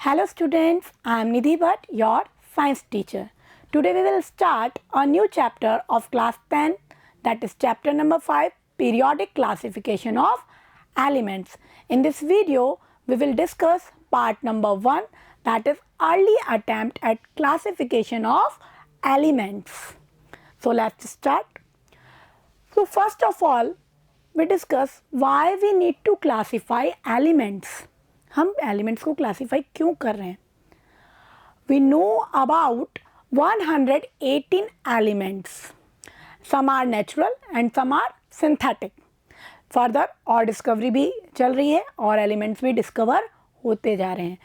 Hello students, I am Nidhi Bhatt, your science teacher. Today we will start a new chapter of class 10, that is chapter number 5, periodic classification of elements. In this video, we will discuss part number 1, that is early attempt at classification of elements. So let's start. So first of all, we discuss why we need to classify elements. हम elements को classify क्यों कर रहे हैं? We know about 118 elements. Some are natural and some are synthetic. Further और discovery भी चल रही है और एलिमेंट्स भी डिस्कवर होते जा रहे हैं.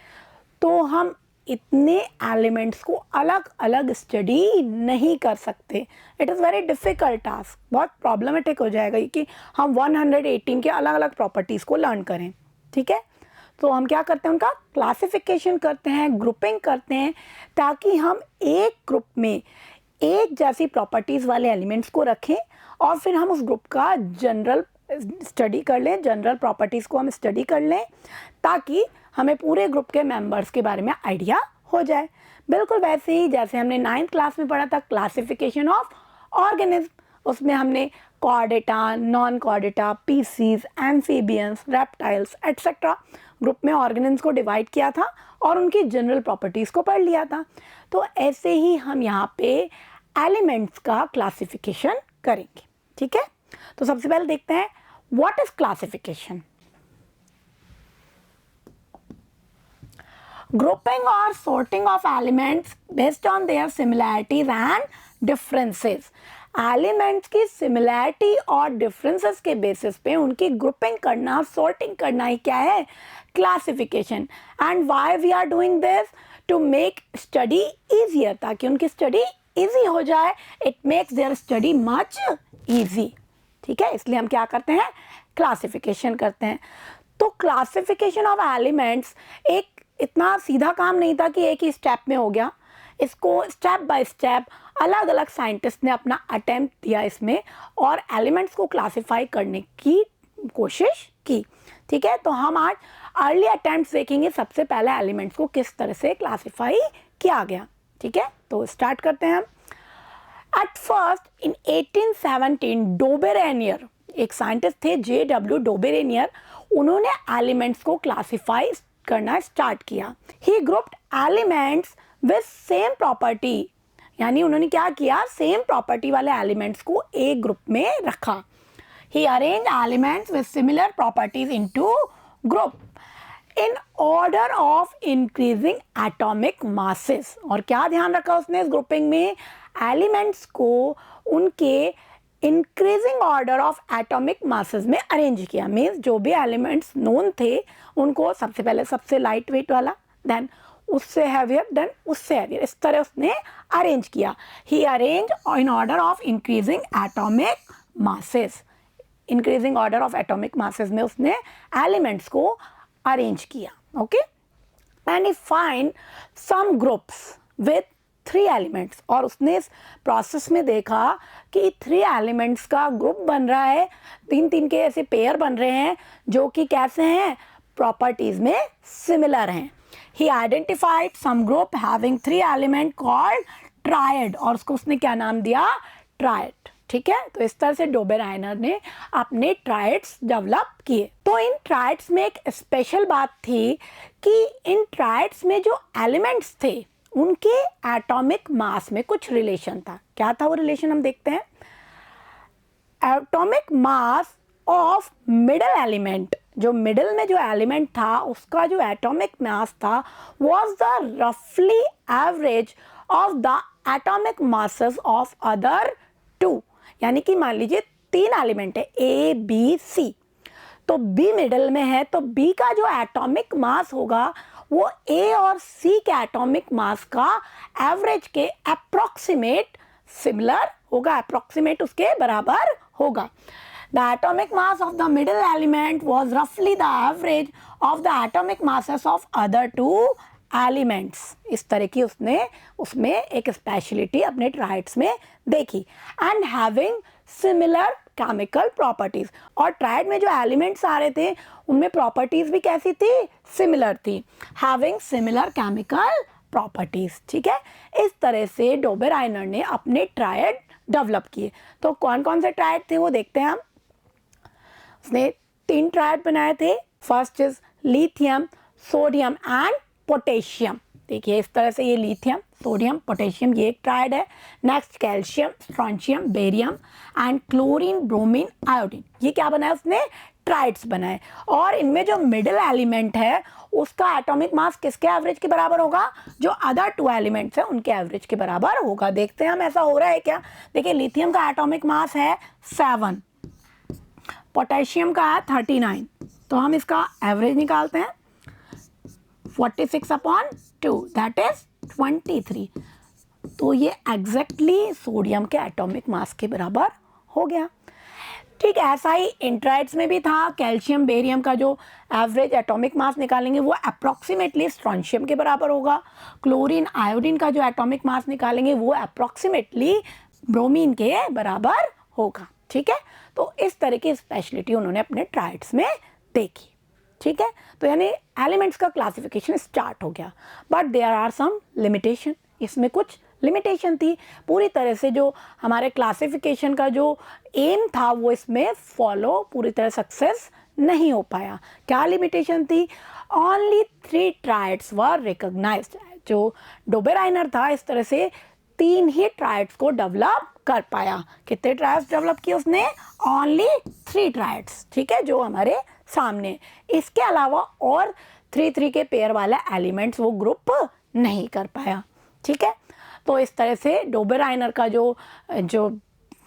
तो हम इतने एलिमेंट्स को अलग अलग स्टडी नहीं कर सकते. It is very difficult task. बहुत प्रॉब्लमेटिक हो जाएगा कि हम 118 के अलग अलग प्रॉपर्टीज़ को लर्न करें. ठीक है, तो हम क्या करते हैं, उनका क्लासिफिकेशन करते हैं, ग्रुपिंग करते हैं, ताकि हम एक ग्रुप में एक जैसी प्रॉपर्टीज़ वाले एलिमेंट्स को रखें और फिर हम उस ग्रुप का जनरल स्टडी कर लें, जनरल प्रॉपर्टीज़ को हम स्टडी कर लें, ताकि हमें पूरे ग्रुप के मेंबर्स के बारे में आइडिया हो जाए. बिल्कुल वैसे ही जैसे हमने 9th क्लास में पढ़ा था क्लासिफिकेशन ऑफ ऑर्गेनिज्म. उसमें हमने chordata, non chordata, pisces, amphibians, reptiles etcetera group में ऑर्गेनिज्म को डिवाइड किया था और उनकी जनरल प्रॉपर्टीज़ को पढ़ लिया था. तो ऐसे ही हम यहाँ पे एलिमेंट्स का क्लासिफिकेशन करेंगे. ठीक है, तो सबसे पहले देखते हैं व्हाट इज क्लासिफिकेशन. ग्रुपिंग और sorting of elements based on their similarities and differences. Elements की सिमिलैरिटी और डिफरेंसेस के बेसिस पे उनकी ग्रुपिंग करना, सॉर्टिंग करना ही क्या है? Classification. And why we are doing this? To make study easier, ताकि उनकी स्टडी ईजी हो जाए. It makes their study much easy. ठीक है, इसलिए हम क्या करते हैं? क्लासिफिकेशन करते हैं. तो क्लासिफिकेशन ऑफ एलिमेंट्स एक इतना सीधा काम नहीं था कि एक ही स्टेप में हो गया. इसको स्टेप बाय स्टेप अलग अलग साइंटिस्ट ने अपना अटेम्प्ट दिया इसमें और एलिमेंट्स को क्लासिफाई करने की कोशिश की. ठीक है, तो हम आज अर्ली अटेम्प्ट्स देखेंगे. सबसे पहले एलिमेंट्स को किस तरह से क्लासिफाई किया गया. ठीक है, तो स्टार्ट करते हैं हम. एट फर्स्ट इन 1817 डोबेरेनियर, एक साइंटिस्ट थे JW डोबेरेनियर, उन्होंने एलिमेंट्स को क्लासिफाई करना स्टार्ट किया. He grouped elements with same property, यानी उन्होंने क्या किया? सेम प्रॉपर्टी वाले एलिमेंट्स को एक ग्रुप में रखा. He arrange elements with similar properties into group in order of increasing atomic masses. और क्या ध्यान रखा उसने इस ग्रुपिंग में? एलिमेंट्स को उनके increasing order of atomic masses में अरेंज किया. मीन्स जो भी एलिमेंट्स नोन थे उनको सबसे पहले सबसे लाइट वेट वाला, देन उससे हैवियर, देन उससे हैवियर, इस तरह उसने अरेंज किया. He arrange in order of increasing atomic masses. Increasing order of atomic masses में उसने एलिमेंट्स को अरेंज किया. Okay, and he find some groups with 3 elements. और उसने इस प्रोसेस में देखा कि 3 एलिमेंट्स का ग्रुप बन रहा है, 3-3 के ऐसे पेयर बन रहे हैं जो कि कैसे हैं? प्रॉपर्टीज में सिमिलर हैं. He identified some group having 3 element called triad और उसको उसने क्या नाम दिया? ट्रायड. ठीक है, तो इस तरह से डोबेरेनियर ने अपने ट्रायड्स डेवलप किए. तो इन ट्रायड्स में एक स्पेशल बात थी कि इन ट्रायड्स में जो एलिमेंट्स थे उनके एटॉमिक मास में कुछ रिलेशन था. क्या था वो रिलेशन? हम देखते हैं. Atomic mass of middle element, जो मिडल में जो एलिमेंट था उसका जो एटॉमिक मास था वाज द रफली average of the atomic masses of other 2. यानी कि मान लीजिए 3 एलिमेंट है A, B, C, तो B मिडल में है, तो B का जो एटॉमिक मास होगा वो A और C के एटॉमिक मास का एवरेज के अप्रॉक्सीमेट सिमिलर होगा, अप्रॉक्सीमेट उसके बराबर होगा. The atomic mass of the middle element was roughly the average of the atomic masses of other 2 elements. इस तरह की उसने उसमें एक स्पेशलिटी अपने ट्राइड्स में देखी. And having similar chemical properties. और ट्रायड में जो एलिमेंट्स आ रहे थे उनमें प्रॉपर्टीज भी कैसी थी, सिमिलर थी, हैविंग सिमिलर केमिकल प्रॉपर्टीज। ठीक है, इस तरह से डोबेराइनर ने अपने ट्रायड डेवलप किए। तो कौन कौन से ट्रायड थे वो देखते हैं हम। उसने 3 ट्रायड बनाए थे। First is lithium, sodium and potassium. देखिए इस तरह से ये लिथियम, सोडियम, पोटेशियम, ये एक ट्रायड है। Next calcium, strontium, barium and chlorine, bromine, iodine. ये क्या बनाया उसने, ट्राइड्स बनाए। और इनमें जो मिडिल एलिमेंट है उसका एटॉमिक मास किसके एवरेज के बराबर होगा, जो अदर 2 एलिमेंट्स हैं उनके एवरेज के बराबर होगा। देखते हैं हम ऐसा हो रहा है क्या। देखिए लिथियम का एटॉमिक मास है 7, पोटेशियम का है 39, तो हम इसका एवरेज निकालते हैं 46/2 दैट इज 23। तो ये एग्जैक्टली सोडियम के एटॉमिक मास के बराबर हो गया। ठीक, ऐसा ही इंट्राइड्स में भी था। कैल्शियम, बेरियम का जो एवरेज एटॉमिक मास निकालेंगे वो अप्रॉक्सीमेटली स्ट्रॉन्शियम के बराबर होगा। क्लोरीन, आयोडीन का जो एटॉमिक मास निकालेंगे वो अप्रॉक्सीमेटली ब्रोमीन के बराबर होगा। ठीक है, तो इस तरह की स्पेशलिटी उन्होंने अपने ट्राइड्स में देखी। ठीक है, तो यानी एलिमेंट्स का क्लासिफिकेशन स्टार्ट हो गया। But there are some limitation, इसमें कुछ लिमिटेशन थी। पूरी तरह से जो हमारे क्लासिफिकेशन का जो एम था वो इसमें फॉलो पूरी तरह सक्सेस नहीं हो पाया। क्या लिमिटेशन थी, ओनली 3 ट्राइड्स वर रिकॉग्नाइज्ड। जो डोबेराइनर था इस तरह से 3 ही ट्राइड्स को डेवलप कर पाया। कितने ट्राइड्स डेवलप किए उसने, ओनली 3 ट्राइड्स। ठीक है, जो हमारे सामने, इसके अलावा और 3 के पेयर वाला एलिमेंट्स वो ग्रुप नहीं कर पाया। ठीक है, तो इस तरह से डोबेराइनर का जो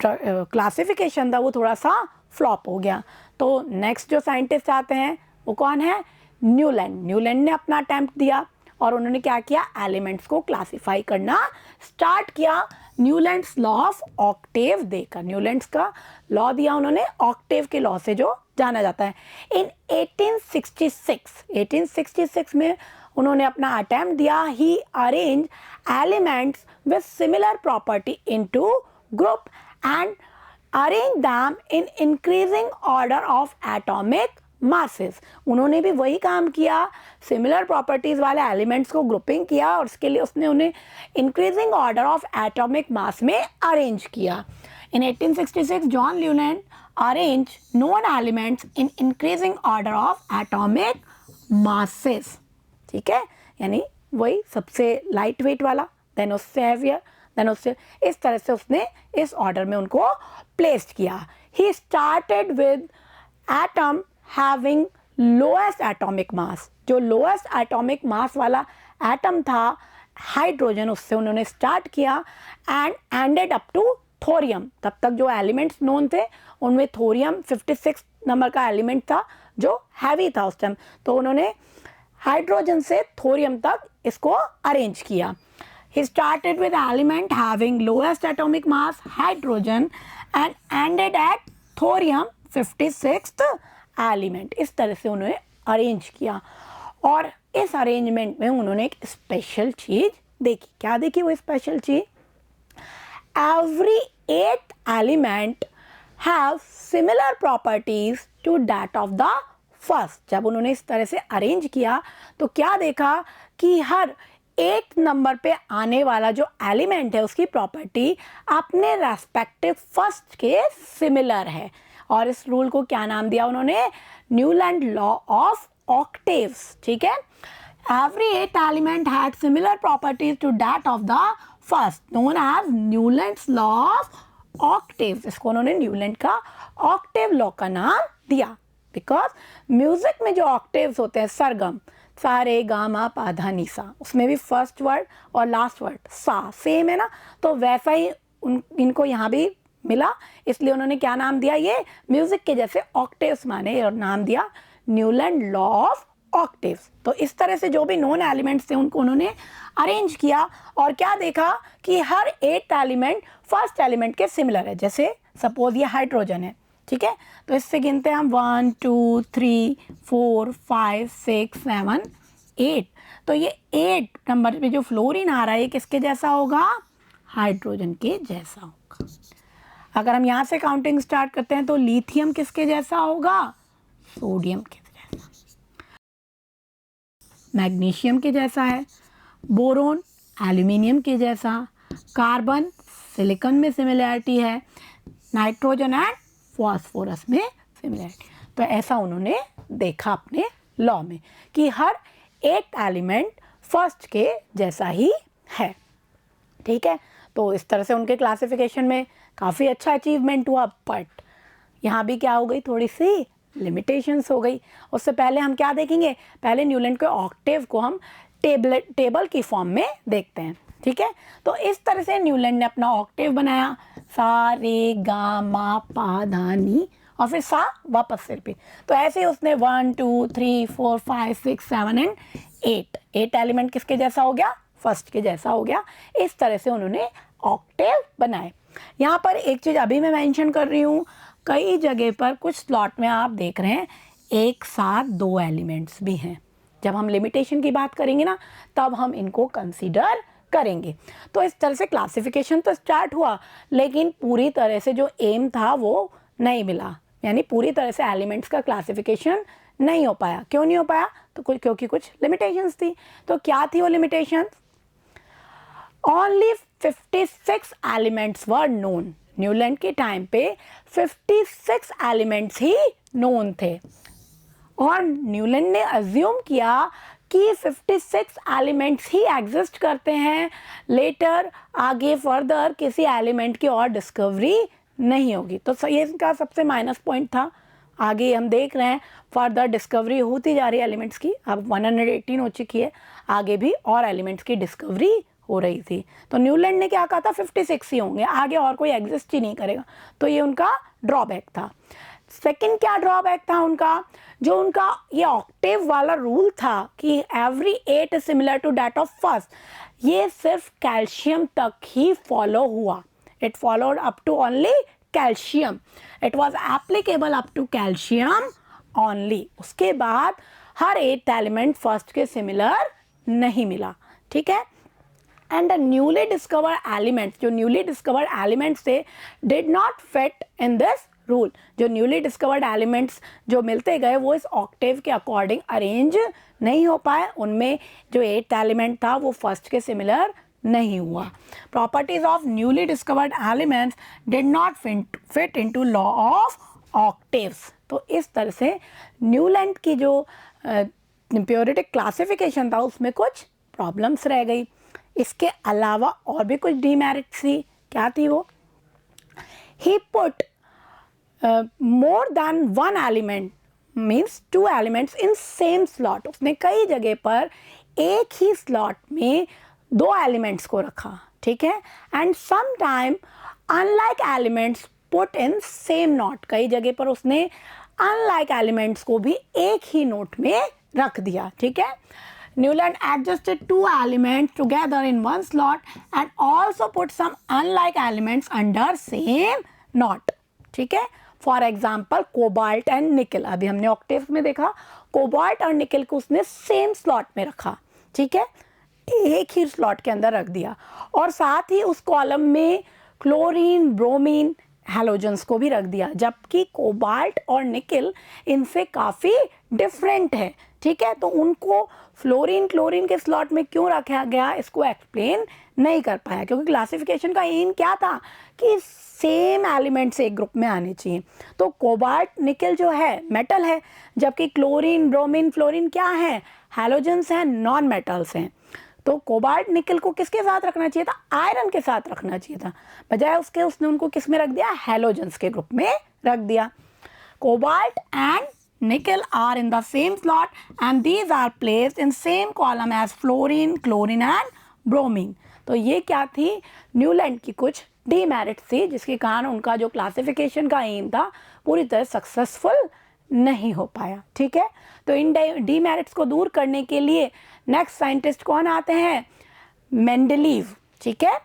क्लासिफिकेशन था वो थोड़ा सा फ्लॉप हो गया। तो नेक्स्ट जो साइंटिस्ट आते हैं वो कौन है, न्यूलैंड। न्यूलैंड ने अपना अटेम्प्ट दिया और उन्होंने क्या किया, एलिमेंट्स को क्लासिफाई करना स्टार्ट किया न्यूलैंड्स लॉ ऑफ ऑक्टेव देकर। न्यूलैंड्स का लॉ दिया उन्होंने ऑक्टेव के लॉ से जो जाना जाता है। इन 1866 में उन्होंने अपना अटेम्प्ट दिया। He arrange elements with similar property into group and arrange them in increasing order of atomic masses. उन्होंने भी वही काम किया, सिमिलर प्रॉपर्टीज वाले एलिमेंट्स को ग्रुपिंग किया और उसके लिए उसने उन्हें increasing order of atomic mass में अरेंज किया। In 1866 John Newland arrange known elements in increasing order of atomic masses. ठीक है, यानी वही सबसे लाइट वेट वाला, देन उससे हैवियर, देन उससे, इस तरह से उसने इस ऑर्डर में उनको प्लेस्ड किया। He started with atom having lowest atomic mass. जो लोएस्ट एटॉमिक मास वाला एटम था हाइड्रोजन, उससे उन्होंने स्टार्ट किया and ended up to thorium. तब तक जो एलिमेंट्स नोन थे उनमें थोरियम 56 नंबर का एलिमेंट था जो हैवी था उस टाइम। तो उन्होंने हाइड्रोजन से थोरियम तक इसको अरेंज किया। He started with element having lowest atomic mass hydrogen and ended at thorium 56th element. इस तरह से उन्होंने अरेंज किया और इस अरेंजमेंट में उन्होंने एक स्पेशल चीज देखी। क्या देखी वो स्पेशल चीज, every 8 element have similar properties to that of the first. जब उन्होंने इस तरह से अरेंज किया तो क्या देखा कि हर 8 नंबर पे आने वाला जो एलिमेंट है उसकी प्रॉपर्टी अपने रेस्पेक्टिव फर्स्ट के सिमिलर है। और इस रूल को क्या नाम दिया उन्होंने, न्यूलैंड लॉ ऑफ ऑक्टेव्स। ठीक है, every 8 element had similar properties to that of the first, known as Newlands law of octaves. इसको उन्होंने न्यूलैंड का ऑक्टेव लॉ का नाम दिया बिकॉज म्यूजिक में जो ऑक्टेव्स होते हैं, सरगम, सा रे गा मा पा धा नी सा, उसमें भी फर्स्ट वर्ड और लास्ट वर्ड सा सेम है ना, तो वैसा ही इनको यहाँ भी मिला, इसलिए उन्होंने क्या नाम दिया, ये म्यूजिक के जैसे ऑक्टेव्स माने और नाम दिया न्यूलैंड लॉ ऑफ ऑक्टेव्स। तो इस तरह से जो भी नॉन एलिमेंट्स थे उनको उन्होंने अरेंज किया और क्या देखा कि हर 8 एलिमेंट फर्स्ट एलिमेंट के सिमिलर है। जैसे सपोज ये हाइड्रोजन है, ठीक है, तो इससे गिनते हैं हम 1 2 3 4 5 6 7 8। तो ये 8 नंबर पे जो फ्लोरीन आ रहा है ये किसके जैसा होगा, हाइड्रोजन के जैसा होगा। अगर हम यहाँ से काउंटिंग स्टार्ट करते हैं तो लिथियम किसके जैसा होगा, सोडियम के जैसा, मैग्नीशियम के जैसा है, बोरोन एल्यूमिनियम के जैसा, कार्बन सिलिकॉन में सिमिलैरिटी है, नाइट्रोजन एंड फॉस्फोरस में सिमिलैरिटी। तो ऐसा उन्होंने देखा अपने लॉ में कि हर एक एलिमेंट फर्स्ट के जैसा ही है, ठीक है। तो इस तरह से उनके क्लासिफिकेशन में काफ़ी अच्छा अचीवमेंट हुआ, बट यहाँ भी क्या हो गई, थोड़ी सी लिमिटेशंस हो गई। उससे पहले हम क्या देखेंगे, पहले न्यूलैंड के ऑक्टेव को हम टेबल की फॉर्म में देखते हैं, ठीक है। तो इस तरह से न्यूलैंड ने अपना ऑक्टेव बनाया, सा रे गा मा पा धा नी और फिर सा वापस से रिपीट। तो ऐसे उसने 1 2 3 4 5 6 7 एंड 8 एलिमेंट किसके जैसा हो गया, फर्स्ट के जैसा हो गया। इस तरह से उन्होंने ऑक्टेव बनाए। यहाँ पर एक चीज़ अभी मैं मेंशन कर रही हूँ, कई जगह पर कुछ स्लॉट में आप देख रहे हैं एक साथ 2 एलिमेंट्स भी हैं। जब हम लिमिटेशन की बात करेंगे ना, तब हम इनको कंसीडर करेंगे। तो इस तरह से क्लासिफिकेशन तो स्टार्ट हुआ, लेकिन पूरी तरह से जो एम था वो नहीं मिला, यानी पूरी तरह से एलिमेंट्स का क्लासिफिकेशन नहीं हो पाया। क्यों नहीं हो पाया, तो क्योंकि कुछ लिमिटेशंस थी। तो क्या थी वो limitations, only 56 elements were known. Newland के टाइम पे 56 एलिमेंट्स ही नोन थे, और न्यूलैंड ने अज्यूम किया कि 56 एलिमेंट्स ही एग्जिस्ट करते हैं, लेटर आगे फर्दर किसी एलिमेंट की और डिस्कवरी नहीं होगी। तो ये इसका सबसे माइनस पॉइंट था। आगे हम देख रहे हैं फर्दर डिस्कवरी होती जा रही है एलिमेंट्स की, अब 118 हो चुकी है, आगे भी और एलिमेंट्स की डिस्कवरी हो रही थी। तो न्यूलैंड ने क्या कहा था, 56 ही होंगे, आगे और कोई एग्जिस्ट ही नहीं करेगा। तो ये उनका ड्रॉबैक था। सेकंड क्या ड्रॉबैक था उनका, जो उनका ये ऑक्टेव वाला रूल था कि every 8 is similar to that of first, ये सिर्फ कैल्शियम तक ही फॉलो हुआ। It followed up to only calcium, it was applicable up to calcium only. उसके बाद हर 8 एलिमेंट फर्स्ट के सिमिलर नहीं मिला, ठीक है। And the newly discovered elements, जो न्यूली डिस्कवर्ड एलिमेंट्स थे, did not fit in this rule. जो न्यूली डिस्कवर्ड एलिमेंट्स जो मिलते गए वो इस ऑक्टेव के अकॉर्डिंग अरेंज नहीं हो पाए, उनमें जो 8th एलिमेंट था वो फर्स्ट के सिमिलर नहीं हुआ। Properties of newly discovered elements did not fit into law of octaves. तो इस तरह से न्यूलैंड की जो पीरियोडिक क्लासिफिकेशन था उसमें कुछ प्रॉब्लम्स रह गई। इसके अलावा और भी कुछ डीमेरिट्स थी। क्या थी वो, he put more than 1 element means 2 elements in same slot. उसने कई जगह पर एक ही स्लॉट में 2 एलिमेंट्स को रखा, ठीक है। And some time unlike elements put in same note, कई जगह पर उसने अनलाइक एलिमेंट्स को भी एक ही नोट में रख दिया, ठीक है। Newland adjusted 2 elements together in one slot and also put some unlike elements under same knot, ठीक है। फॉर एग्जाम्पल कोबाल्ट एंड निकल, अभी हमने ऑक्टेव में देखा, कोबाल्ट और निकल को उसने सेम स्लॉट में रखा, ठीक है, एक ही स्लॉट के अंदर रख दिया। और साथ ही उस कॉलम में क्लोरीन, ब्रोमीन, हैलोजेंस को भी रख दिया, जबकि कोबाल्ट और निकल इनसे काफ़ी डिफरेंट है, ठीक है। तो उनको फ्लोरीन, क्लोरीन के स्लॉट में क्यों रखा गया, इसको एक्सप्लेन नहीं कर पाया, क्योंकि क्लासिफिकेशन का एम क्या था कि सेम एलिमेंट्स एक ग्रुप में आने चाहिए। तो कोबाल्ट, निकल जो है मेटल है, जबकि क्लोरीन, ब्रोमीन, फ्लोरीन क्या है, हैलोजेंस हैं, नॉन मेटल्स हैं। तो कोबाल्ट, निकल को किसके साथ रखना चाहिए था, आयरन के साथ रखना चाहिए था, बजाय उसके उसने उनको किस में रख दिया, हैलोजेंस के ग्रुप में रख दिया। Cobalt and nickel are in the same slot and these are placed in same column as fluorine, chlorine and bromine। तो ये क्या थी, न्यूलैंड की कुछ डीमेरिट्स थी, जिसके कारण उनका जो क्लासिफिकेशन का एम था पूरी तरह सक्सेसफुल नहीं हो पाया, ठीक है। तो इन डीमेरिट्स को दूर करने के लिए नेक्स्ट साइंटिस्ट कौन आते हैं, मेंडलीव, ठीक है।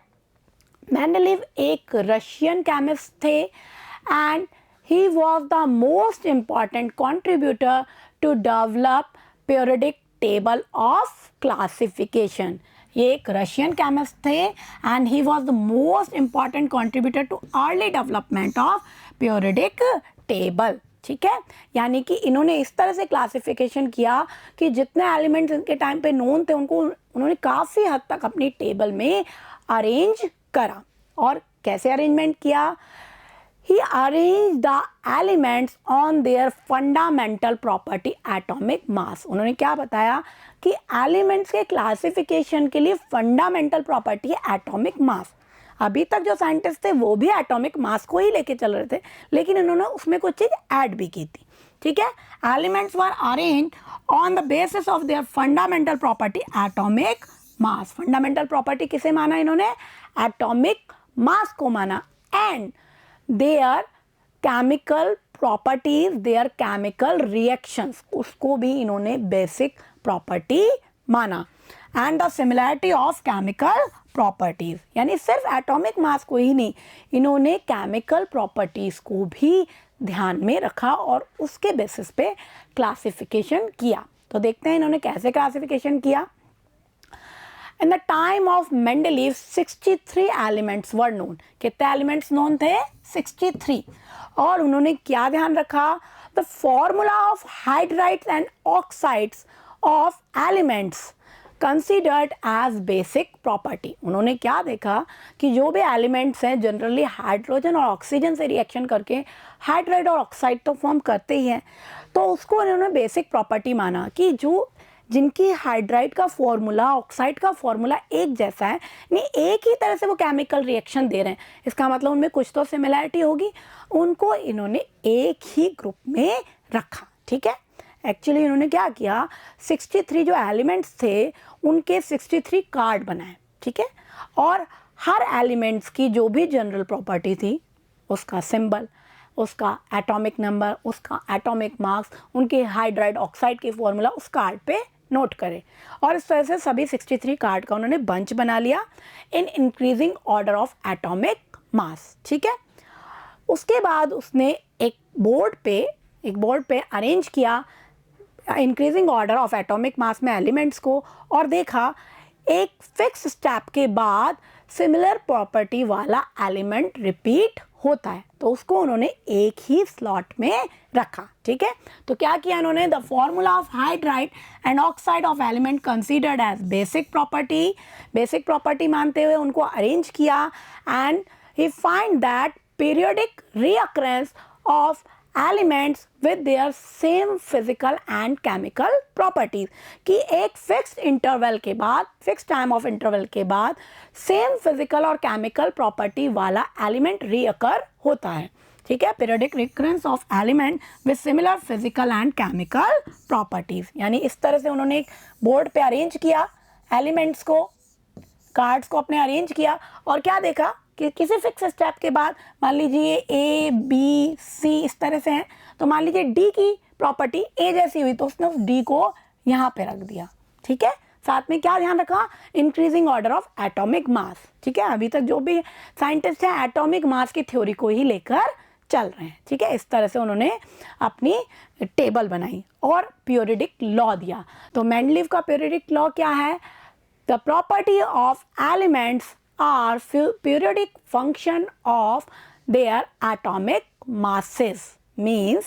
मेंडलीव एक रशियन केमिस्ट थे and he was the most important contributor to develop periodic table of classification। ये एक रशियन केमिस्ट थे and he was the most important contributor too early development of periodic table. ठीक है, यानी कि इन्होंने इस तरह से क्लासिफिकेशन किया कि जितने एलिमेंट्स इनके टाइम पे नोन थे उनको उन्होंने काफ़ी हद तक अपनी टेबल में अरेंज करा। और कैसे अरेंजमेंट किया? He arranged the elements on their fundamental property atomic mass। उन्होंने क्या बताया कि एलिमेंट्स के क्लासिफिकेशन के लिए फंडामेंटल प्रॉपर्टी है एटॉमिक मास। अभी तक जो साइंटिस्ट थे वो भी एटॉमिक मास को ही लेके चल रहे थे, लेकिन इन्होंने उसमें कुछ चीज़ ऐड भी की थी। ठीक है, elements were arranged on the basis of their fundamental property atomic mass. Fundamental property किसे माना इन्होंने? एटॉमिक मास को माना। And their chemical properties, their chemical reactions, उसको भी इन्होंने basic property माना। and the similarity of chemical properties, यानी सिर्फ atomic mass को ही नहीं, इन्होंने chemical properties को भी ध्यान में रखा और उसके बेसिस पे क्लासिफिकेशन किया। तो देखते हैं इन्होंने कैसे क्लासिफिकेशन किया। In the time of Mendeleev 63 elements were known। कितने एलिमेंट्स नोन थे? 63। और उन्होंने क्या ध्यान रखा? The formula of hydrides and oxides of elements considered as basic property। उन्होंने क्या देखा कि जो भी एलिमेंट्स हैं जनरली हाइड्रोजन और ऑक्सीजन से रिएक्शन करके हाइड्राइड और ऑक्साइड तो फॉर्म करते ही हैं, तो उसको उन्होंने बेसिक प्रॉपर्टी माना कि जो जिनकी हाइड्राइड का फॉर्मूला ऑक्साइड का फॉर्मूला एक जैसा है, नहीं एक ही तरह से वो केमिकल रिएक्शन दे रहे हैं, इसका मतलब उनमें कुछ तो सिमिलैरिटी होगी, उनको इन्होंने एक ही ग्रुप में रखा। ठीक है, एक्चुअली इन्होंने क्या किया, 63 जो एलिमेंट्स थे उनके 63 कार्ड बनाए। ठीक है, और हर एलिमेंट्स की जो भी जनरल प्रॉपर्टी थी, उसका सिंबल, उसका एटॉमिक नंबर, उसका एटॉमिक मास, उनके हाइड्राइड ऑक्साइड के फॉर्मूला उस कार्ड पे नोट करें। और इस तरह से सभी 63 कार्ड का उन्होंने बंच बना लिया इन इंक्रीजिंग ऑर्डर ऑफ एटॉमिक मास। ठीक है, उसके बाद उसने एक बोर्ड पे अरेंज किया increasing order of atomic mass में एलिमेंट्स को, और देखा एक फिक्स स्टेप के बाद सिमिलर प्रॉपर्टी वाला एलिमेंट रिपीट होता है, तो उसको उन्होंने एक ही स्लॉट में रखा। ठीक है, तो क्या किया इन्होंने? The formula of hydride and oxide of element considered as basic property मानते हुए उनको अरेंज किया। And he find that periodic recurrence of elements with their same physical and chemical properties, कि एक फिक्स्ड इंटरवल के बाद, फिक्स टाइम ऑफ इंटरवल के बाद सेम फिजिकल और केमिकल प्रॉपर्टी वाला एलिमेंट रीअकर होता है। ठीक है, periodic recurrence of element with similar physical and chemical properties, यानी इस तरह से उन्होंने एक बोर्ड पे अरेंज किया एलिमेंट्स को, कार्ड्स को अपने अरेंज किया, और क्या देखा कि किसी फिक्स स्टेप के बाद मान लीजिए ए बी सी इस तरह से हैं, तो मान लीजिए डी की प्रॉपर्टी ए जैसी हुई तो उसने उस डी को यहाँ पे रख दिया। ठीक है, साथ में क्या ध्यान रखा? इंक्रीजिंग ऑर्डर ऑफ एटॉमिक मास। ठीक है, अभी तक जो भी साइंटिस्ट हैं एटॉमिक मास की थ्योरी को ही लेकर चल रहे हैं। ठीक है, इस तरह से उन्होंने अपनी टेबल बनाई और पीरियोडिक लॉ दिया। तो मेंडलीव का पीरियोडिक लॉ क्या है? The property of elements are periodic function of their atomic masses, means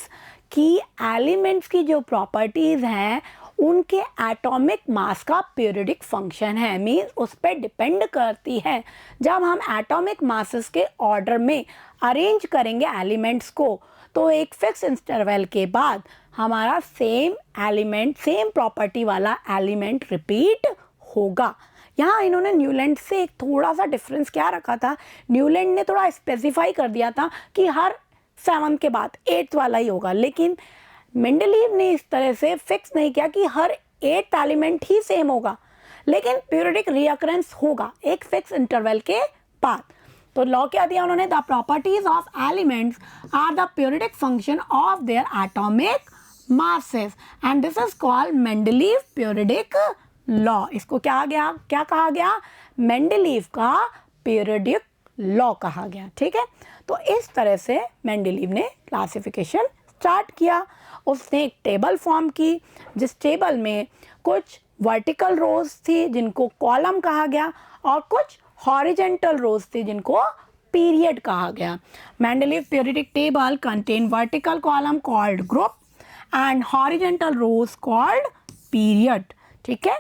कि एलिमेंट्स की जो प्रॉपर्टीज़ हैं उनके एटॉमिक मास का पीरियोडिक फंक्शन है, मीन्स उस पर डिपेंड करती है। जब हम एटॉमिक मासेस के ऑर्डर में अरेंज करेंगे एलिमेंट्स को, तो एक फिक्स इंटरवल के बाद हमारा सेम एलिमेंट, सेम प्रॉपर्टी वाला एलिमेंट रिपीट होगा। यहाँ इन्होंने न्यूलैंड से एक थोड़ा सा डिफरेंस क्या रखा था, न्यूलैंड ने थोड़ा स्पेसिफाई कर दिया था कि हर 7 के बाद 8 वाला ही होगा, लेकिन मेंडलीव ने इस तरह से फिक्स नहीं किया कि हर 8 एलिमेंट ही सेम होगा, लेकिन पीरियोडिक रीअकरेंस होगा एक फिक्स इंटरवल के बाद। तो लॉ क्या दिया उन्होंने? The properties of elements are the periodic function of their atomic masses and this is called Mendeleev periodic law. इसको क्या कहा गया? मेंडलीव का पीरियोडिक लॉ कहा गया। ठीक है, तो इस तरह से मेंडलीव ने क्लासिफिकेशन स्टार्ट किया। उसने एक टेबल फॉर्म की, जिस टेबल में कुछ वर्टिकल रोज थी जिनको कॉलम कहा गया और कुछ हॉरिजेंटल रोज थी जिनको पीरियड कहा गया। Mendeleev periodic table contain vertical column called group and horizontal rows called period. ठीक है,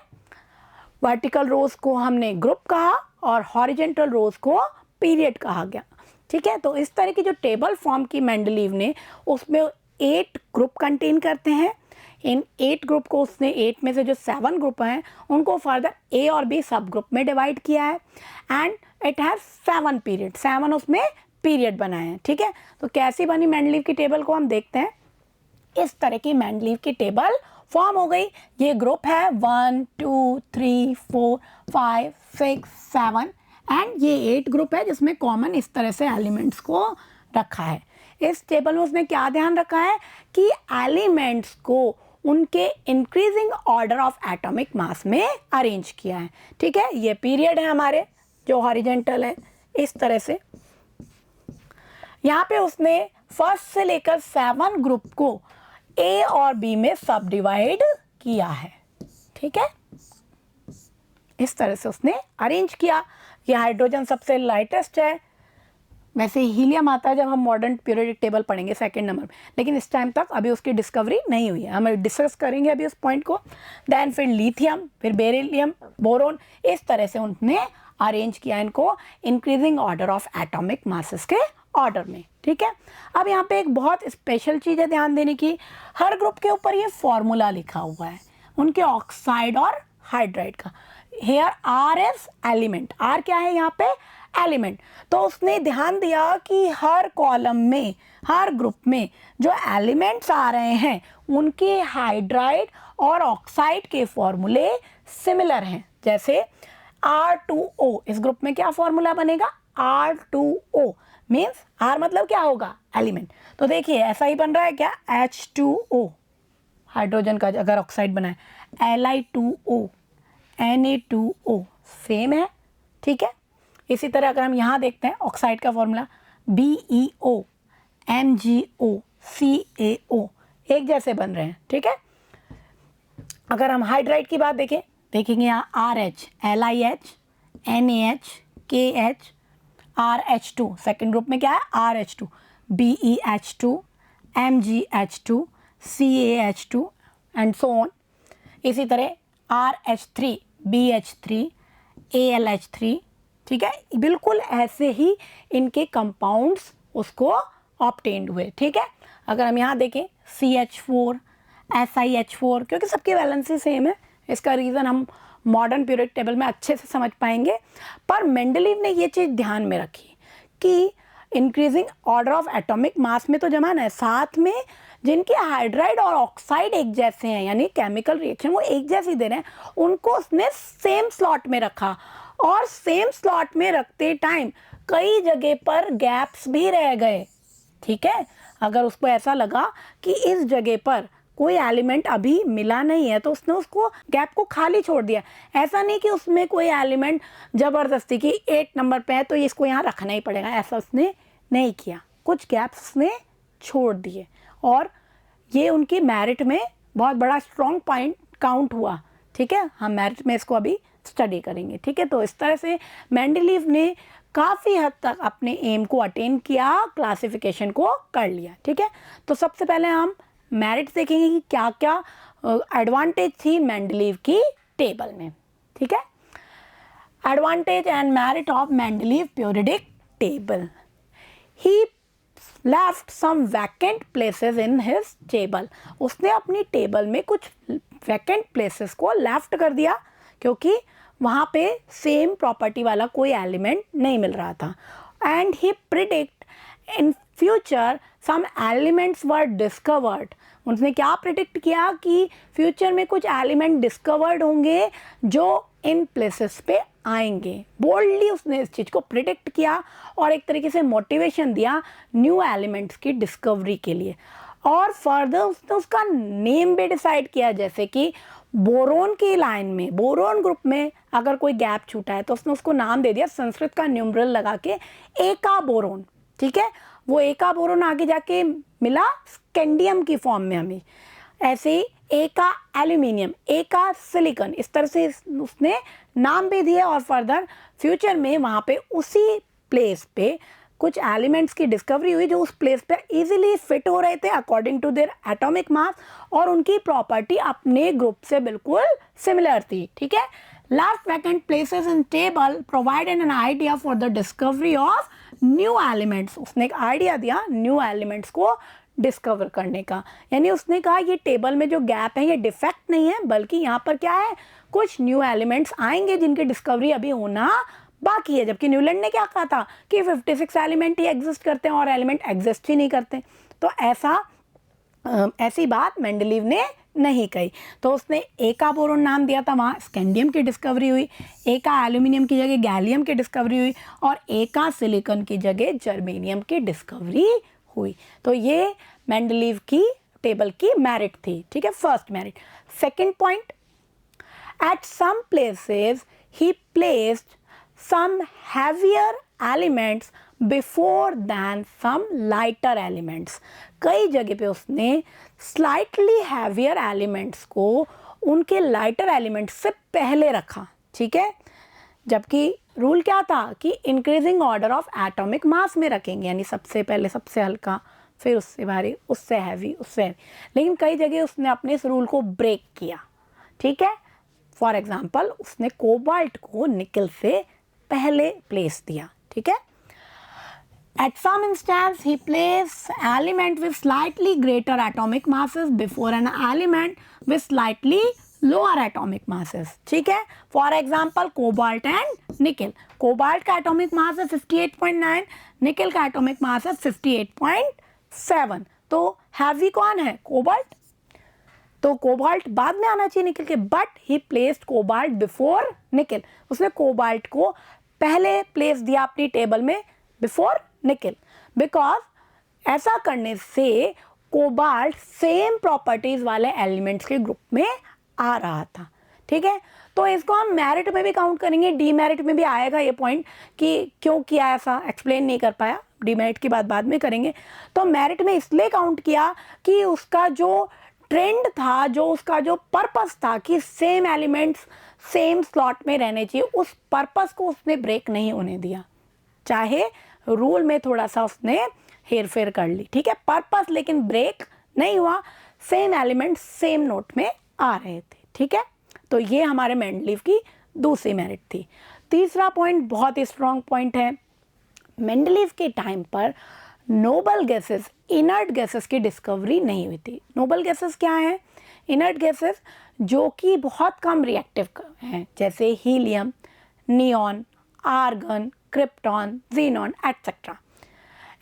वर्टिकल रोज को हमने ग्रुप कहा और हॉरिजेंटल रोज को पीरियड कहा गया। ठीक है, तो इस तरह की जो टेबल फॉर्म की मेंडलीव ने, उसमें 8 ग्रुप कंटेन करते हैं। इन 8 ग्रुप को उसने 8 में से जो 7 ग्रुप हैं उनको फर्दर ए और बी सब ग्रुप में डिवाइड किया है एंड इट हैज 7 पीरियड, 7 उसमें पीरियड बनाए हैं। ठीक है, तो कैसी बनी मेंडलीव की टेबल को हम देखते हैं। इस तरह की मेंडलीव की टेबल फॉर्म हो गई। ये ग्रुप है 1 2 3 4 5 6 7 एंड ये 8 ग्रुप है जिसमें कॉमन इस तरह से एलिमेंट्स को रखा है। इस टेबल में उसने क्या ध्यान रखा है कि एलिमेंट्स को उनके increasing order of atomic mass में अरेंज किया है। ठीक है, ये पीरियड है हमारे जो हॉरिजेंटल है इस तरह से। यहाँ पे उसने फर्स्ट से लेकर 7 ग्रुप को ए और बी में सब डिवाइड किया है। ठीक है, इस तरह से उसने अरेंज किया। ये हाइड्रोजन सबसे लाइटेस्ट है, वैसे हीलियम आता है जब हम मॉडर्न पीरियोडिक टेबल पढ़ेंगे 2nd नंबर में, लेकिन इस टाइम तक अभी उसकी डिस्कवरी नहीं हुई है। हम डिस्कस करेंगे अभी उस पॉइंट को। देन फिर लिथियम, फिर बेरिलियम, बोरोन, इस तरह से उन्होंने अरेंज किया इनको increasing order of atomic masses के ऑर्डर में। ठीक है, अब यहाँ पे एक बहुत स्पेशल चीज़ है ध्यान देने की। हर ग्रुप के ऊपर ये फॉर्मूला लिखा हुआ है उनके ऑक्साइड और हाइड्राइड का। Here R is element, R क्या है यहाँ पे, एलिमेंट। तो उसने ध्यान दिया कि हर कॉलम में, हर ग्रुप में जो एलिमेंट्स आ रहे हैं उनके हाइड्राइड और ऑक्साइड के फॉर्मूले सिमिलर हैं। जैसे R2O, इस ग्रुप में क्या फॉर्मूला बनेगा, R2O मीन्स R मतलब क्या होगा, एलिमेंट। तो देखिए ऐसा ही बन रहा है क्या, H2O हाइड्रोजन का अगर ऑक्साइड बना है, Li2O, Na2O सेम है। ठीक है, इसी तरह अगर हम यहाँ देखते हैं ऑक्साइड का फॉर्मूला BeO, MgO, CaO एक जैसे बन रहे हैं। ठीक है, अगर हम हाइड्राइड की बात देखेंगे यहाँ RH, LiH, NaH, KH, RH2, second group में क्या है RH2, BeH2, MgH2, CaH2 and so on. इसी तरह RH3, BH3, ALH3। ठीक है, बिल्कुल ऐसे ही इनके कंपाउंड्स उसको ऑब्टेन्ड हुए। ठीक है, अगर हम यहाँ देखें CH4, SiH4, क्योंकि सबकी वैलेंसी सेम है, इसका रीज़न हम मॉडर्न पीरियोडिक टेबल में अच्छे से समझ पाएंगे। पर मेंडलीव ने ये चीज़ ध्यान में रखी कि increasing order of atomic mass में तो जमा है, साथ में जिनके हाइड्राइड और ऑक्साइड एक जैसे हैं, यानी केमिकल रिएक्शन वो एक जैसी दे रहे हैं, उनको उसने सेम स्लॉट में रखा। और सेम स्लॉट में रखते टाइम कई जगह पर गैप्स भी रह गए। ठीक है, अगर उसको ऐसा लगा कि इस जगह पर कोई एलिमेंट अभी मिला नहीं है तो उसने उसको गैप को खाली छोड़ दिया। ऐसा नहीं कि उसमें कोई एलिमेंट ज़बरदस्ती की 8 नंबर पे है तो इसको यहाँ रखना ही पड़ेगा, ऐसा उसने नहीं किया। कुछ गैप्स उसने छोड़ दिए और ये उनकी मेरिट में बहुत बड़ा स्ट्रॉन्ग पॉइंट काउंट हुआ। ठीक है, हम मेरिट में इसको अभी स्टडी करेंगे। ठीक है, तो इस तरह से मेंडलीव ने काफ़ी हद तक अपने एम को अटेन किया, क्लासिफिकेशन को कर लिया। ठीक है, तो सबसे पहले हम मेरिट देखेंगे कि क्या क्या एडवांटेज थी मेंडलीव की टेबल में। ठीक है, advantage and merit of Mendeleev periodic table. He left some vacant places in his table, उसने अपनी टेबल में कुछ वैकेंट प्लेसेस को लेफ्ट कर दिया क्योंकि वहाँ पे सेम प्रॉपर्टी वाला कोई एलिमेंट नहीं मिल रहा था। And he predict in future some elements were discovered, उसने क्या प्रिडिक्ट किया कि फ्यूचर में कुछ एलिमेंट डिस्कवर्ड होंगे जो इन प्लेसेस पे आएंगे। बोल्डली उसने इस चीज़ को प्रिडिक्ट किया और एक तरीके से मोटिवेशन दिया न्यू एलिमेंट्स की डिस्कवरी के लिए। और फर्दर उसने उसका नेम भी डिसाइड किया, जैसे कि बोरोन की लाइन में, बोरोन ग्रुप में अगर कोई गैप छूटा है तो उसने उसको नाम दे दिया संस्कृत का न्यूमरल लगा के एका बोरोन। ठीक है, वो एका बोरोन आगे जाके मिला स्कैंडियम की फॉर्म में हमें। ऐसे ही ए का एल्यूमिनियम, ए का सिलिकॉन, इस तरह से उसने नाम भी दिए और फर्दर फ्यूचर में वहाँ पे उसी प्लेस पे कुछ एलिमेंट्स की डिस्कवरी हुई जो उस प्लेस पे इजीली फिट हो रहे थे according to their atomic mass और उनकी प्रॉपर्टी अपने ग्रुप से बिल्कुल सिमिलर थी। ठीक है, last vacant places in table provide an idea for the discovery of new elements. उसने एक आइडिया दिया न्यू एलिमेंट्स को डिस्कवर करने का, यानी उसने कहा ये टेबल में जो गैप है ये डिफेक्ट नहीं है बल्कि यहाँ पर क्या है, कुछ न्यू एलिमेंट्स आएंगे जिनकी डिस्कवरी अभी होना बाकी है। जबकि न्यूलैंड ने क्या कहा था कि 56 एलिमेंट ही एग्जिस्ट करते हैं और एलिमेंट एग्जिस्ट ही नहीं करते। तो ऐसी बात मेंडलीव ने नहीं कही। तो उसने ए का बोरोन नाम दिया था, वहाँ स्कैंडियम की डिस्कवरी हुई, ए का एल्यूमिनियम की जगह गैलियम की डिस्कवरी हुई और ए का सिलिकॉन की जगह जर्मेनियम की डिस्कवरी हुई। तो ये मेंडलीव की टेबल की मेरिट थी। ठीक है, first merit. Second point, at some places he placed some heavier elements before than some lighter elements। कई जगह पे उसने slightly heavier elements को उनके lighter elements से पहले रखा। ठीक है, जबकि रूल क्या था कि increasing order of atomic mass में रखेंगे, यानी सबसे पहले सबसे हल्का, फिर उससे भारी, उससे हैवी, उससे हैवी। लेकिन कई जगह उसने अपने इस रूल को ब्रेक किया। ठीक है, फॉर एग्जाम्पल उसने कोबाल्ट को निकल से पहले प्लेस दिया। ठीक है, at some instance he place element with slightly greater atomic masses before an element with slightly lower atomic masses. ठीक है, for example cobalt and nickel. Cobalt का एटॉमिक मास है 58.9, निकल का एटॉमिक मास है 58.7। तो हैवी कौन है? कोबाल्ट। तो कोबाल्ट बाद में आना चाहिए निकल के, but he placed cobalt before निकल। उसने कोबाल्ट को पहले प्लेस दिया अपनी टेबल में बिफोर निकल, बिकॉज ऐसा करने से कोबाल्ट सेम प्रॉपर्टीज वाले एलिमेंट्स के ग्रुप में आ रहा था। ठीक है, तो इसको हम मेरिट में भी काउंट करेंगे, डीमेरिट में भी आएगा ये पॉइंट कि क्यों किया ऐसा, एक्सप्लेन नहीं कर पाया, डीमेरिट की बात बाद में करेंगे। तो मेरिट में इसलिए काउंट किया कि उसका जो ट्रेंड था, जो उसका जो पर्पस था कि सेम एलिमेंट्स सेम स्लॉट में रहने चाहिए, उस पर्पस को उसने ब्रेक नहीं होने दिया, चाहे रूल में थोड़ा सा उसने हेर फेर कर ली। ठीक है, पर्पस लेकिन ब्रेक नहीं हुआ, सेम एलिमेंट्स सेम नोट में आ रहे थे। ठीक है, तो ये हमारे मेंडलीव की दूसरी मेरिट थी। तीसरा पॉइंट बहुत ही स्ट्रॉन्ग पॉइंट है, मेंडलीव के टाइम पर नोबल गैसेस, इनर्ट गैसेस की डिस्कवरी नहीं हुई थी। नोबल गैसेस क्या है? इनर्ट गैसेस जो कि बहुत कम रिएक्टिव हैं, जैसे helium, neon, argon, krypton, xenon etcetera.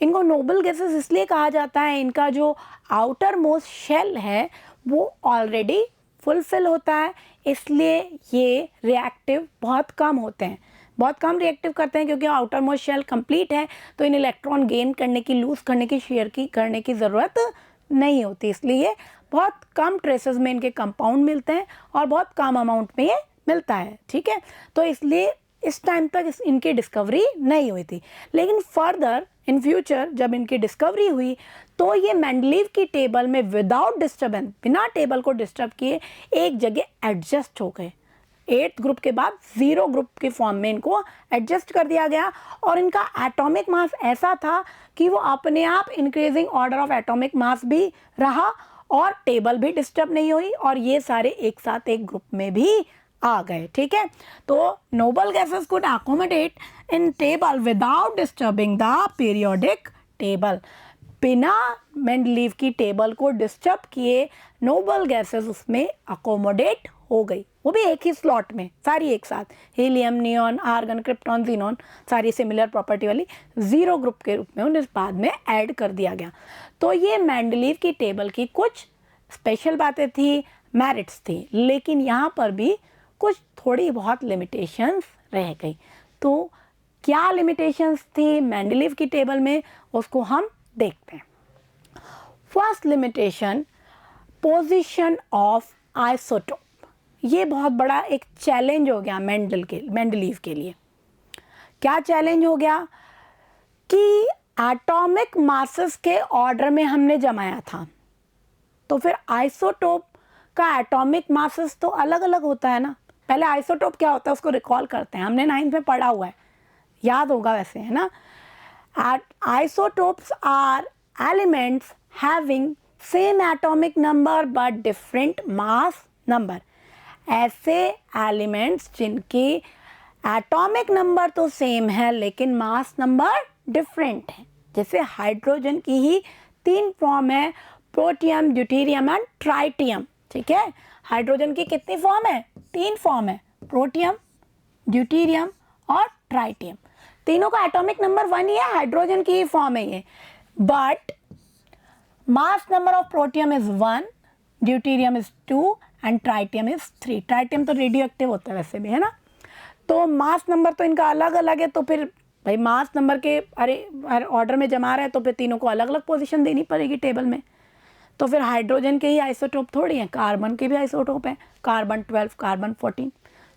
इनको नोबल गैसेस इसलिए कहा जाता है, इनका जो आउटर मोस्ट शेल है वो ऑलरेडी फुलफिल होता है, इसलिए ये रिएक्टिव बहुत कम होते हैं, बहुत कम रिएक्टिव करते हैं, क्योंकि आउटर मोस्ट शेल कंप्लीट है तो इन इलेक्ट्रॉन गेन करने की, लूज करने की, शेयर की करने की ज़रूरत नहीं होती, इसलिए बहुत कम ट्रेसेस में इनके कंपाउंड मिलते हैं और बहुत कम अमाउंट में ये मिलता है। ठीक है, तो इसलिए इस टाइम तक इनकी डिस्कवरी नहीं हुई थी। लेकिन फर्दर इन फ्यूचर जब इनकी डिस्कवरी हुई तो ये मेंडलीव की टेबल में विदाउट डिस्टर्बेंस, बिना टेबल को डिस्टर्ब किए एक जगह एडजस्ट हो गए। 8th ग्रुप के बाद 0 ग्रुप के फॉर्म में इनको एडजस्ट कर दिया गया और इनका एटॉमिक मास ऐसा था कि वो अपने आप इंक्रीजिंग ऑर्डर ऑफ एटॉमिक मास भी रहा और टेबल भी डिस्टर्ब नहीं हुई और ये सारे एक साथ एक ग्रुप में भी आ गए। ठीक है, तो noble gases could accommodate in table without disturbing the periodic table. बिना मेंडलीव की टेबल को डिस्टर्ब किए नोबल गैसेस उसमें अकोमोडेट हो गई, वो भी एक ही स्लॉट में, सारी एक साथ, helium, neon, argon, krypton, xenon, सारी सिमिलर प्रॉपर्टी वाली 0 ग्रुप के रूप में उन्हें बाद में ऐड कर दिया गया। तो ये मेंडलीव की टेबल की कुछ स्पेशल बातें थी, मेरिट्स थी, लेकिन यहाँ पर भी कुछ थोड़ी बहुत लिमिटेशंस रह गई। तो क्या लिमिटेशंस थी मेंडलीव की टेबल में, उसको हम देखते हैं। First limitation, position of isotope. ये बहुत बड़ा एक चैलेंज हो गया मेंडलीव के लिए। क्या चैलेंज हो गया कि एटॉमिक मासेस के ऑर्डर में हमने जमाया था, तो फिर आइसोटोप का एटॉमिक मासेस तो अलग अलग होता है ना। पहले आइसोटोप क्या होता है उसको रिकॉल करते हैं, हमने 9th में पढ़ा हुआ है, याद होगा वैसे, है ना। Isotopes are elements having same atomic number but different mass number. ऐसे एलिमेंट्स जिनकी एटॉमिक नंबर तो सेम है लेकिन मास नंबर डिफरेंट है। जैसे हाइड्रोजन की ही 3 फॉर्म है, प्रोटियम, ड्यूटेरियम एंड ट्राइटियम। ठीक है, हाइड्रोजन की कितनी फॉर्म है? 3 फॉर्म है, प्रोटियम, ड्यूटेरियम और ट्राइटियम। तीनों का एटॉमिक नंबर 1 ही है, हाइड्रोजन की ही फॉर्म है ये, but mass number of protium is 1, deuterium is 2 and tritium is 3। Tritium तो रेडियो एक्टिव होता है वैसे भी, है ना। तो मास नंबर तो इनका अलग अलग है, तो फिर भाई मास नंबर के ऑर्डर में जमा रहा है तो फिर तीनों को अलग अलग पोजीशन देनी पड़ेगी टेबल में। तो फिर हाइड्रोजन के ही आइसोटोप थोड़ी हैं, कार्बन के भी आइसोटोप हैं, कार्बन 12, कार्बन 14,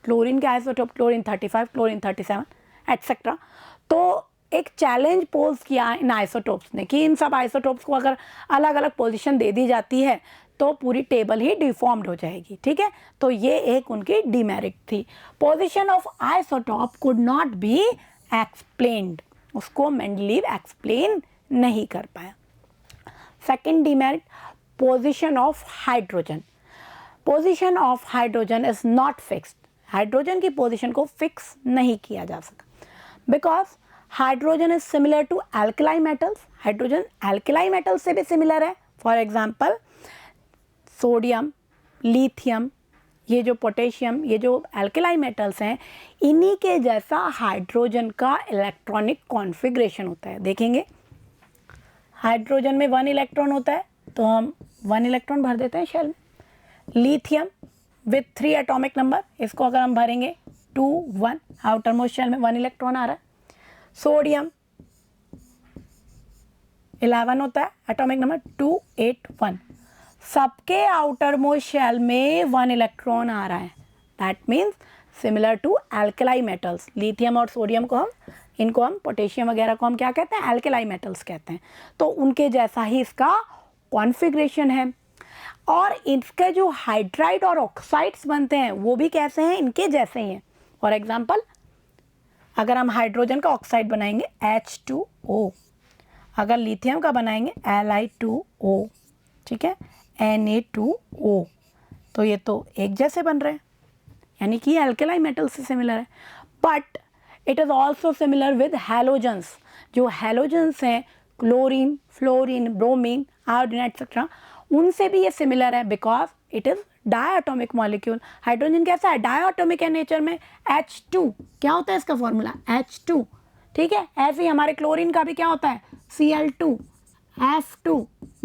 क्लोरीन के आइसोटोप क्लोरीन 35, क्लोरीन 37 एटसेट्रा। तो एक चैलेंज पोज किया इन आइसोटोप्स ने कि इन सब आइसोटोप्स को अगर अलग अलग पोजीशन दे दी जाती है तो पूरी टेबल ही डिफॉर्म्ड हो जाएगी। ठीक है, तो ये एक उनकी डिमेरिट थी। Position of isotope could not be explained, उसको मेंडलीव एक्सप्लेन नहीं कर पाया। Second demerit, position of hydrogen. Position of hydrogen is not fixed. Hydrogen की पोजीशन को फिक्स नहीं किया जा सका because hydrogen is similar to alkali metals. Hydrogen alkali metal से भी सिमिलर है। फॉर एग्जाम्पल सोडियम, लिथियम, ये जो पोटेशियम, ये जो एल्कलाई मेटल्स हैं, इन्हीं के जैसा हाइड्रोजन का इलेक्ट्रॉनिक कॉन्फ़िगरेशन होता है। देखेंगे हाइड्रोजन में 1 इलेक्ट्रॉन होता है तो हम 1 इलेक्ट्रॉन भर देते हैं शेल में। लिथियम विथ 3 एटॉमिक नंबर, इसको अगर हम भरेंगे 2 1, आउटर मोस्ट शेल में 1 इलेक्ट्रॉन आ रहा है। सोडियम 11 होता है एटॉमिक नंबर, 2 8 1, सबके आउटर मोस्ट शेल में 1 इलेक्ट्रॉन आ रहा है। That means similar to alkali metals. Lithium और सोडियम को इनको हम पोटेशियम वगैरह को हम क्या कहते हैं? एल्कलाई मेटल्स कहते हैं। तो उनके जैसा ही इसका कॉन्फ़िगरेशन है। और इसके जो हाइड्राइड और ऑक्साइड्स बनते हैं वो भी कैसे हैं? इनके जैसे ही हैं। फॉर एग्जाम्पल अगर हम हाइड्रोजन का ऑक्साइड बनाएंगे H2O, अगर लिथियम का बनाएंगे Li2O, ठीक है, Na2O, तो ये तो एक जैसे बन रहे हैं, यानी कि एल्कलाई मेटल से सिमिलर है। But it is also similar with halogens. जो हैलोजन्स हैं chlorine, fluorine, bromine, iodine etcetera, उनसे भी ये सिमिलर है because it is diatomic molecule. Hydrogen कैसा है? डायटोमिक है नेचर में। H2 क्या होता है इसका फॉर्मूला? H2, ठीक है। ऐसे ही हमारे क्लोरीन का भी क्या होता है? Cl2, F2,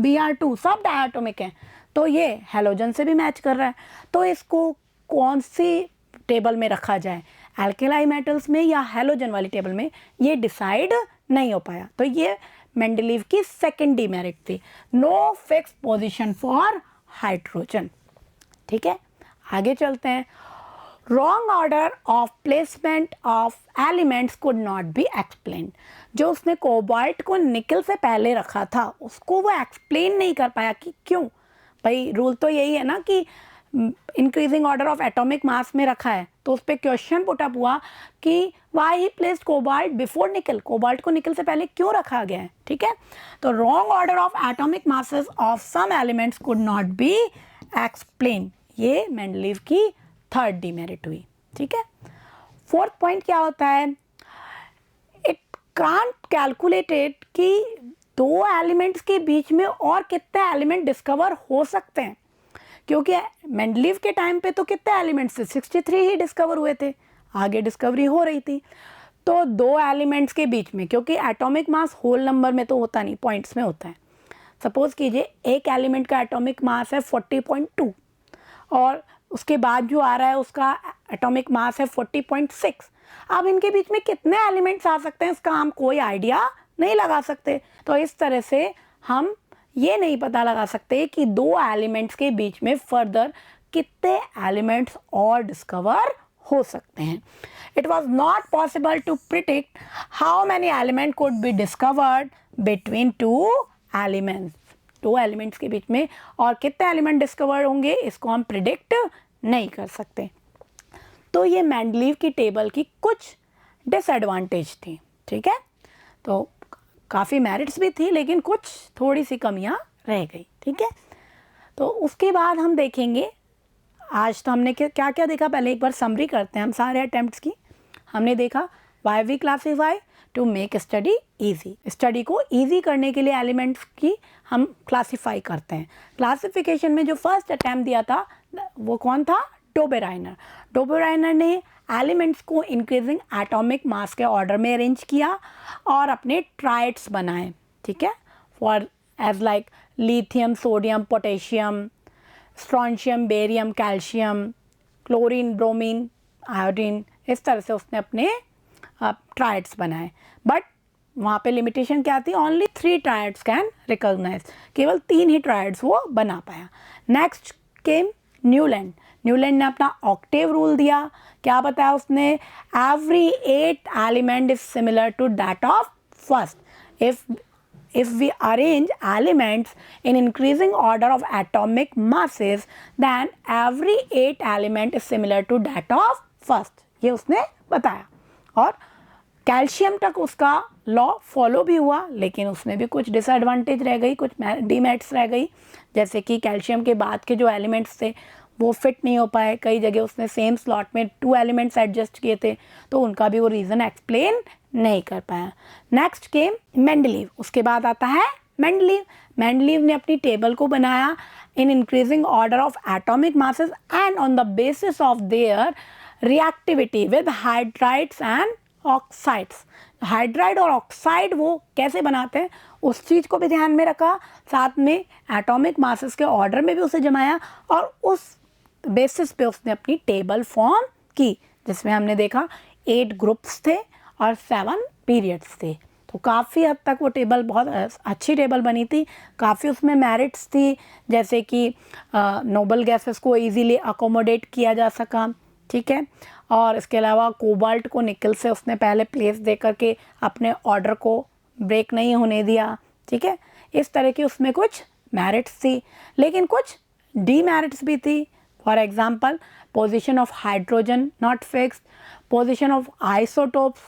Br2, सब डायटोमिक हैं। तो ये हैलोजन से भी मैच कर रहा है। तो इसको कौन सी टेबल में रखा जाए, एल्केलाई मेटल्स में या हैलोजन वाली टेबल में, ये डिसाइड नहीं हो पाया। तो ये मेंडलीव की सेकेंड डिमेरिट थी, no fix position for hydrogen. ठीक है, आगे चलते हैं। Wrong order of placement of elements could not be explained. जो उसने कोबाल्ट को निकल से पहले रखा था उसको वो एक्सप्लेन नहीं कर पाया कि क्यों। भाई रूल तो यही है ना कि increasing order of atomic mass में रखा है, तो उस पर क्वेश्चन पुट अप हुआ कि why he placed cobalt before निकल। कोबाल्ट को निकल से पहले क्यों रखा गया है? ठीक है, तो wrong order of atomic masses of some elements could not be explain. ये मेंडलीव की थर्ड डिमेरिट हुई। ठीक है, फोर्थ पॉइंट क्या होता है? इट कांट कैलकुलेटेड कि 2 एलिमेंट्स के बीच में और कितने एलिमेंट डिस्कवर हो सकते हैं, क्योंकि मेंडलीव के टाइम पे तो कितने एलिमेंट्स थे? 63 ही डिस्कवर हुए थे, आगे डिस्कवरी हो रही थी। तो 2 एलिमेंट्स के बीच में, क्योंकि एटॉमिक मास होल नंबर में तो होता नहीं, पॉइंट्स में होता है। सपोज कीजिए एक एलिमेंट का एटॉमिक मास है 40.2 और उसके बाद जो आ रहा है उसका एटॉमिक मास है 40.6। अब इनके बीच में कितने एलिमेंट्स आ सकते हैं इसका हम कोई आइडिया नहीं लगा सकते। तो इस तरह से हम ये नहीं पता लगा सकते कि 2 एलिमेंट्स के बीच में फर्दर कितने एलिमेंट्स और डिस्कवर हो सकते हैं। It was not possible to predict how many element could be discovered between two elements, two elements के बीच में। और कितने एलिमेंट डिस्कवर होंगे इसको हम प्रिडिक्ट नहीं कर सकते। तो ये मेंडलीव की टेबल की कुछ डिसएडवांटेज थी, ठीक है। तो काफ़ी मेरिट्स भी थी लेकिन कुछ थोड़ी सी कमियां रह गई, ठीक है। तो उसके बाद हम देखेंगे, आज तो हमने क्या क्या देखा, पहले एक बार समरी करते हैं हम सारे अटेम्प्ट्स की। हमने देखा why we classify to make study easy, study को ईजी करने के लिए एलिमेंट्स की हम क्लासीफाई करते हैं। क्लासिफिकेशन में जो फर्स्ट अटैम्प्ट दिया था वो कौन था, डोबेराइनर। डोबेराइनर ने एलिमेंट्स को इंक्रीजिंग एटॉमिक मास के ऑर्डर में अरेंज किया और अपने ट्राइड्स बनाए, ठीक है, for as like lithium, sodium, potassium, strontium, barium, calcium, chlorine, bromine, iodine, इस तरह से उसने अपने ट्राइड्स बनाए। बट वहाँ पे लिमिटेशन क्या थी, ओनली 3 ट्राइड्स कैन रिकॉग्नाइज, केवल 3 ही ट्राइड्स वो बना पाया। नेक्स्ट केम न्यूलैंड। न्यूलैंड ने अपना ऑक्टेव रूल दिया। क्या बताया उसने, every 8 element is similar to that of first. If we arrange elements in increasing order of atomic masses, then every 8 element is similar to that of first, ये उसने बताया। और कैल्शियम तक उसका लॉ फॉलो भी हुआ लेकिन उसमें भी कुछ डिसएडवांटेज रह गई, कुछ डीमेरिट्स रह गई, जैसे कि कैल्शियम के बाद के जो एलिमेंट्स थे वो फिट नहीं हो पाए, कई जगह उसने सेम स्लॉट में 2 एलिमेंट्स एडजस्ट किए थे तो उनका भी वो रीज़न एक्सप्लेन नहीं कर पाया। नेक्स्ट केम मेंडलीव, उसके बाद आता है मेंडलीव। मेंडलीव ने अपनी टेबल को बनाया इन increasing order of atomic masses and on the basis of their reactivity with hydrides and oxides. Hydride और ऑक्साइड वो कैसे बनाते हैं उस चीज़ को भी ध्यान में रखा, साथ में एटॉमिक मासेस के ऑर्डर में भी उसे जमाया और उस बेसिस पे उसने अपनी टेबल फॉर्म की, जिसमें हमने देखा 8 ग्रुप्स थे और 7 पीरियड्स थे। तो काफ़ी हद तक वो टेबल बहुत अच्छी टेबल बनी थी, काफ़ी उसमें मेरिट्स थी, जैसे कि नोबल गैसेस को इजीली अकोमोडेट किया जा सका, ठीक है। और इसके अलावा कोबाल्ट को निकल से उसने पहले प्लेस दे करके अपने ऑर्डर को ब्रेक नहीं होने दिया, ठीक है। इस तरह की उसमें कुछ मेरिट्स थी लेकिन कुछ डीमेरिट्स भी थी। For example position of hydrogen not fixed, position of isotopes,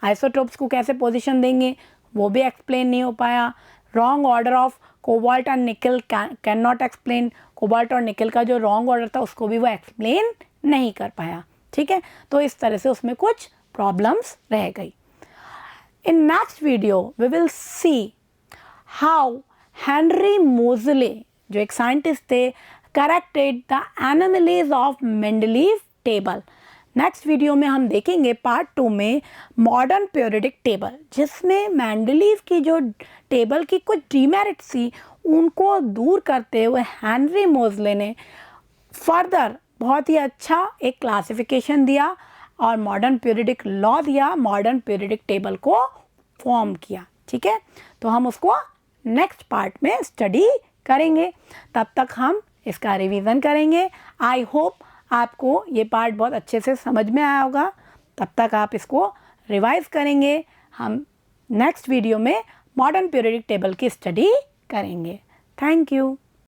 isotopes को कैसे पोजीशन देंगे वो भी एक्सप्लेन नहीं हो पाया। Wrong order of cobalt and निकल कैन नॉट एक्सप्लेन, कोबाल्ट और निकल का जो रॉन्ग ऑर्डर था उसको भी वो एक्सप्लेन नहीं कर पाया, ठीक है। तो इस तरह से उसमें कुछ प्रॉब्लम्स रह गई। In next video we will see how Henry Moseley, जो एक साइंटिस्ट थे, corrected the anomalies of Mendeleev table. Next video में हम देखेंगे पार्ट 2 में मॉडर्न पीरियोडिक टेबल, जिसमें मेंडलीव की जो टेबल की कुछ डीमेरिट्स थी उनको दूर करते हुए हेनरी मोज़ले ने फर्दर बहुत ही अच्छा एक क्लासिफिकेशन दिया और मॉडर्न पीरियोडिक लॉ दिया, मॉडर्न पीरियोडिक टेबल को फॉर्म किया, ठीक है। तो हम उसको नेक्स्ट पार्ट में स्टडी करेंगे, तब तक हम इसका रिवीजन करेंगे। आई होप आपको ये पार्ट बहुत अच्छे से समझ में आया होगा, तब तक आप इसको रिवाइज करेंगे। हम नेक्स्ट वीडियो में मॉडर्न पीरियोडिक टेबल की स्टडी करेंगे। Thank you.